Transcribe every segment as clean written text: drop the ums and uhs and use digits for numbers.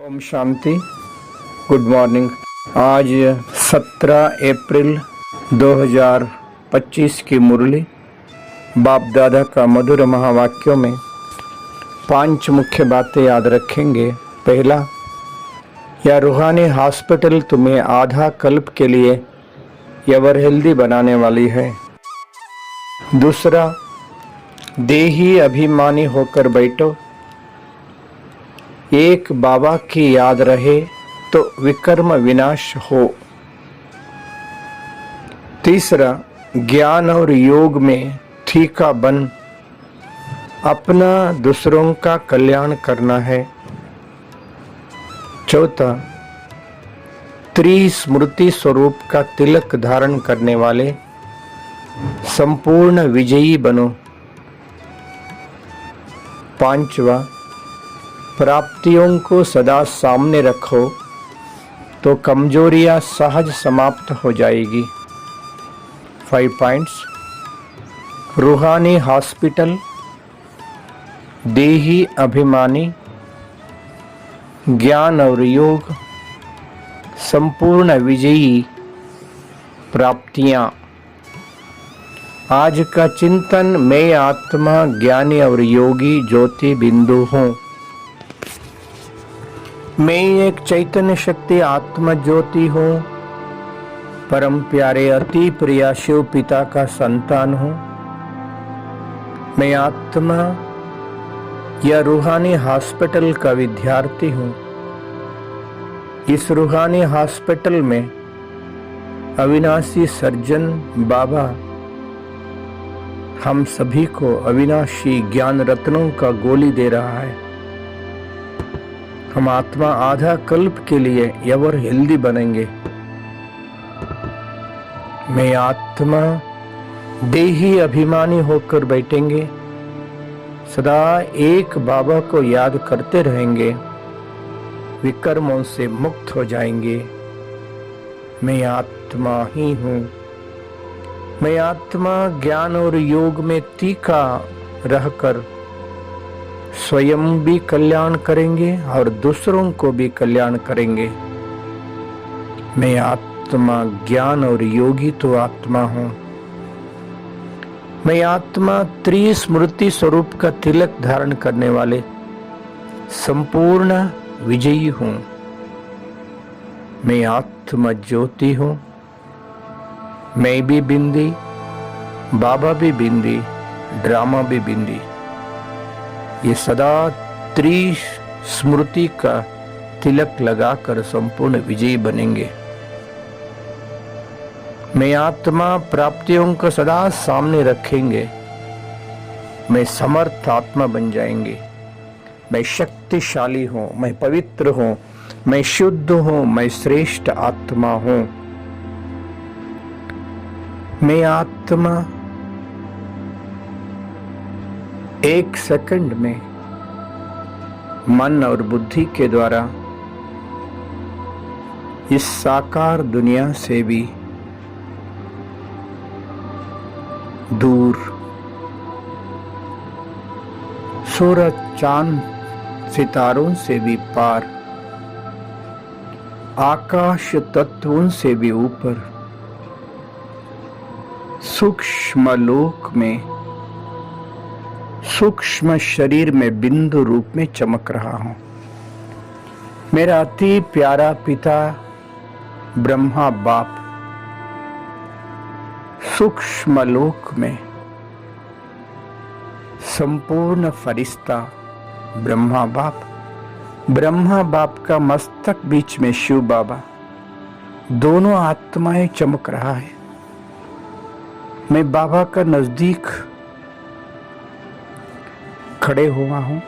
Om Shanti. Good morning. आज 17 अप्रैल 2025 की मुरली बाप दादा का मधुर महावाक्यों में 5 मुख्य बातें याद रखेंगे। पहला, यह रूहानी हॉस्पिटल तुम्हें आधा कल्प के लिए एवर हेल्दी बनाने वाली है। दूसरा, देही अभिमानी होकर बैठो, एक बाबा की याद रहे तो विकर्म विनाश हो। तीसरा, ज्ञान और योग में ठीका बन अपना दूसरों का कल्याण करना है। चौथा, त्रिस्मृति स्वरूप का तिलक धारण करने वाले संपूर्ण विजयी बनो। पांचवा, प्राप्तियों को सदा सामने रखो तो कमजोरियां सहज समाप्त हो जाएगी। 5 पॉइंट्स। रूहानी हॉस्पिटल, देही अभिमानी, ज्ञान और योग, संपूर्ण विजयी, प्राप्तियां। आज का चिंतन, मैं आत्मा ज्ञानी और योगी ज्योति बिंदु हूँ। मैं एक चैतन्य शक्ति आत्मा ज्योति हूँ, परम प्यारे अति प्रिया शिव पिता का संतान हूँ। मैं आत्मा या रूहानी हॉस्पिटल का विद्यार्थी हूँ। इस रूहानी हॉस्पिटल में अविनाशी सर्जन बाबा हम सभी को अविनाशी ज्ञान रत्नों का गोली दे रहा है। हम आत्मा आधा कल्प के लिए एवर हेल्दी बनेंगे। मैं आत्मा देही अभिमानी होकर बैठेंगे, सदा एक बाबा को याद करते रहेंगे, विकर्मों से मुक्त हो जाएंगे। मैं आत्मा ही हूँ। मैं आत्मा ज्ञान और योग में तीखा रहकर स्वयं भी कल्याण करेंगे और दूसरों को भी कल्याण करेंगे। मैं आत्मा ज्ञान और योगी तो आत्मा हूँ। मैं आत्मा त्रिस्मृति स्वरूप का तिलक धारण करने वाले संपूर्ण विजयी हूँ। मैं आत्मा ज्योति हूँ। मैं भी बिंदी, बाबा भी बिंदी, ड्रामा भी बिंदी। ये सदा त्रिस्मृति का तिलक लगाकर संपूर्ण विजयी बनेंगे। मैं आत्मा प्राप्तियों को सदा सामने रखेंगे। मैं समर्थ आत्मा बन जाएंगे। मैं शक्तिशाली हूँ, मैं पवित्र हूँ, मैं शुद्ध हूँ, मैं श्रेष्ठ आत्मा हूँ। मैं आत्मा 1 सेकंड में मन और बुद्धि के द्वारा इस साकार दुनिया से भी दूर, सूरज चांद सितारों से भी पार, आकाश तत्वों से भी ऊपर, सूक्ष्म लोक में सूक्ष्म शरीर में बिंदु रूप में चमक रहा हूं। मेरा अति प्यारा पिता ब्रह्मा बाप सूक्ष्म लोक में संपूर्ण फरिश्ता ब्रह्मा बाप का मस्तक बीच में शिव बाबा, दोनों आत्माएं चमक रहा है। मैं बाबा का नजदीक खड़े हुआ हूं।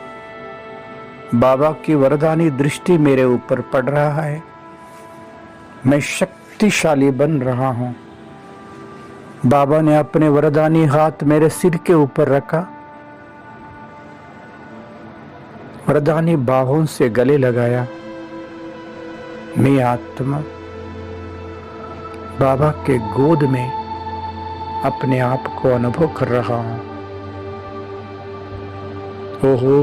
बाबा की वरदानी दृष्टि मेरे ऊपर पड़ रहा है। मैं शक्तिशाली बन रहा हूं। बाबा ने अपने वरदानी हाथ मेरे सिर के ऊपर रखा, वरदानी बाहों से गले लगाया। मैं आत्मा बाबा के गोद में अपने आप को अनुभव कर रहा हूं। ओहो,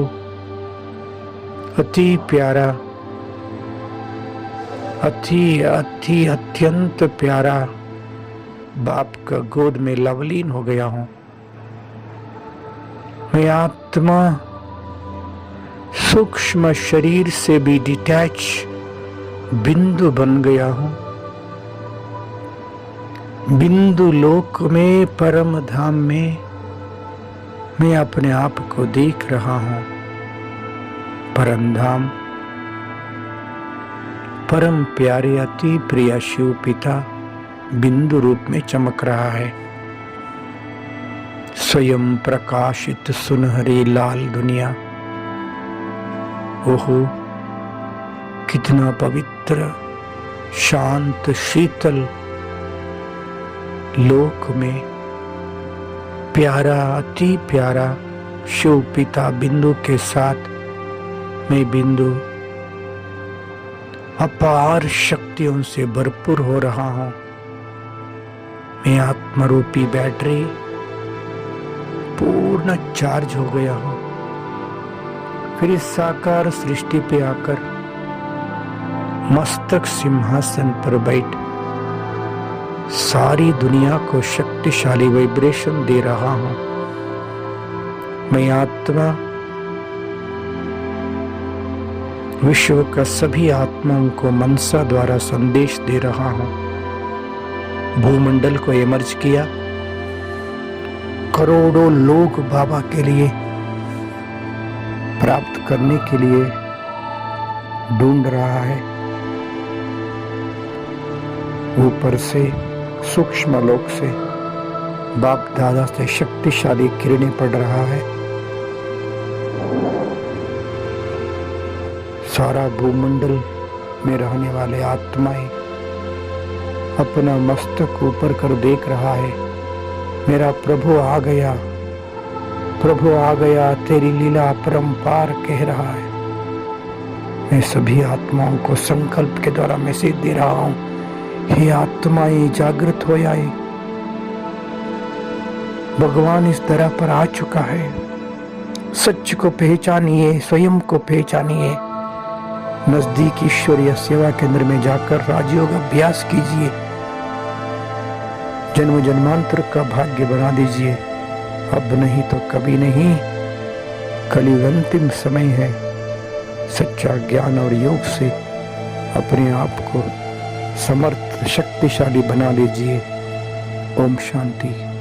अति प्यारा अति अत्यंत प्यारा बाप का गोद में लवलीन हो गया हूं। मैं आत्मा सूक्ष्म शरीर से भी डिटैच बिंदु बन गया हूं। बिंदु लोक में, परम धाम में मैं अपने आप को देख रहा हूं। परम धाम परम प्यारे अति प्रिय शिव पिता बिंदु रूप में चमक रहा है। स्वयं प्रकाशित सुनहरी लाल दुनिया, ओहो कितना पवित्र शांत शीतल लोक में प्यारा अति प्यारा शिव पिता बिंदु के साथ मैं बिंदु अपार शक्तियों से भरपूर हो रहा हूं। मैं आत्मरूपी बैटरी पूर्ण चार्ज हो गया हूं। फिर इस साकार सृष्टि पे आकर मस्तक सिंहासन पर बैठ सारी दुनिया को शक्तिशाली वाइब्रेशन दे रहा हूं। मैं आत्मा विश्व का सभी आत्माओं को मनसा द्वारा संदेश दे रहा हूं। भूमंडल को इमर्ज किया, करोड़ों लोग बाबा के लिए प्राप्त करने के लिए ढूंढ रहा है। ऊपर से सूक्ष्म लोक से बाप दादा से शक्तिशाली किरणें पड़ रहा है। सारा भूमंडल में रहने वाले आत्माएं अपना मस्तक ऊपर कर देख रहा है। मेरा प्रभु आ गया, प्रभु आ गया, तेरी लीला अपरंपार कह रहा है। मैं सभी आत्माओं को संकल्प के द्वारा मैसेज दे रहा हूं, हे आत्माएं जागृत हो जाए। भगवान इस तरह पर आ चुका है। सच को पहचानिए, स्वयं को पहचानिए। नजदीक ईश्वरीय सेवा केंद्र में जाकर राजयोग अभ्यास कीजिए। जन्म जन्मांतर का भाग्य बना दीजिए। अब नहीं तो कभी नहीं। कलयुग अंतिम समय है। सच्चा ज्ञान और योग से अपने आप को समर्थ शक्तिशाली बना लीजिए। ओम शांति।